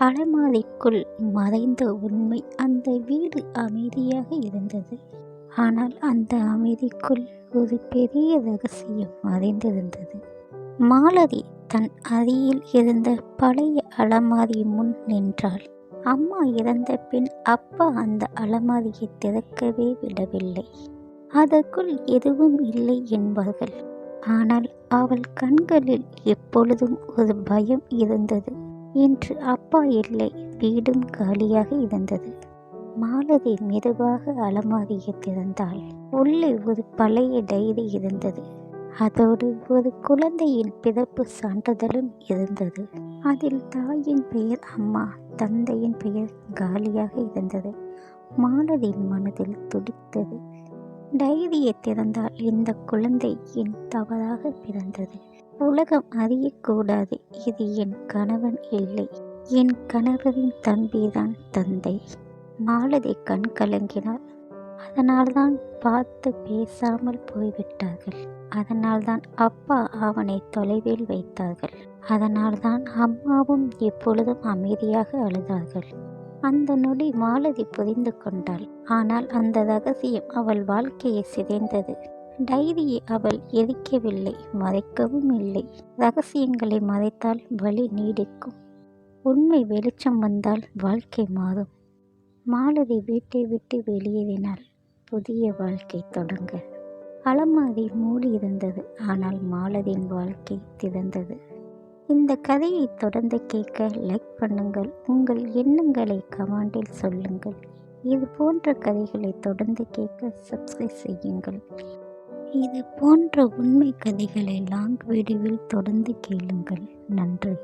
அலமாரிக்குள் மறைந்த உண்மை. அந்த வீடு அமைதியாக இருந்தது. ஆனால் அந்த அமைதிக்குள் ஒரு பெரிய ரகசியம் மறைந்திருந்தது. மாலதி தன் அறையில் இருந்த பழைய அலமாரி முன் நின்றாள். அம்மா இறந்த பின் அப்பா அந்த அலமாரியை திறக்கவே விடவில்லை. அதற்குள் எதுவும் இல்லை என்பார்கள். ஆனால் அவள் கண்களில் எப்பொழுதும் ஒரு பயம் இருந்தது. இன்று அப்பா இல்லை, வீடும் காலியாக இருந்தது. மாலதி மெதுவாக அலமாரியை திறந்தாள். உள்ளே ஒரு பழைய டைரி இருந்தது. அதோடு ஒரு குழந்தையின் பிறப்பு சான்றிதழும் இருந்தது. அதில் தாயின் பெயர் அம்மா, தந்தையின் பெயர் காலியாக இருந்தது. மாலதியின் மனதில் துடித்தது. டைரியை திறந்தால் இந்த குழந்தை என் தவறாக பிறந்தது. உலகம் அறியக்கூடாது, இது என் கணவன் இல்லை, என் கணவரின் தம்பிதான் தந்தை. மாலதி கண் கலங்கினாள். அதனால்தான் பார்த்து பேசாமல் போய்விட்டார்கள். அதனால்தான் அப்பா அவனை தொலைவில் வைத்தார்கள். அதனால்தான் அம்மாவும் எப்பொழுதும் அமைதியாக அழுதார்கள். அந்த நொடி மாலதி புரிந்து கொண்டாள். ஆனால் அந்த ரகசியம் அவள் வாழ்க்கையை சிதைந்தது. டைரியை அவள் எரிக்கவில்லை, மறைக்கவும் இல்லை. ரகசியங்களை மறைத்தால் வலி நீடிக்கும். உண்மை வெளிச்சம் வந்தால் வாழ்க்கை மாறும். மாலதி வீட்டை விட்டு வெளியேறினாள். புதிய வாழ்க்கை தொடங்க. அலமாரி மூடி இருந்தது. ஆனால் மாலதியின் வாழ்க்கை திறந்தது. இந்த கதையை தொடர்ந்து கேட்க லைக் பண்ணுங்கள். உங்கள் எண்ணங்களை கமெண்டில் சொல்லுங்கள். இது போன்ற கதைகளை தொடர்ந்து கேட்க சப்ஸ்கிரைப் செய்யுங்கள். இது போன்ற உண்மை கதைகளை லாங் வீடியோவில் தொடர்ந்து கேளுங்கள். நன்றி.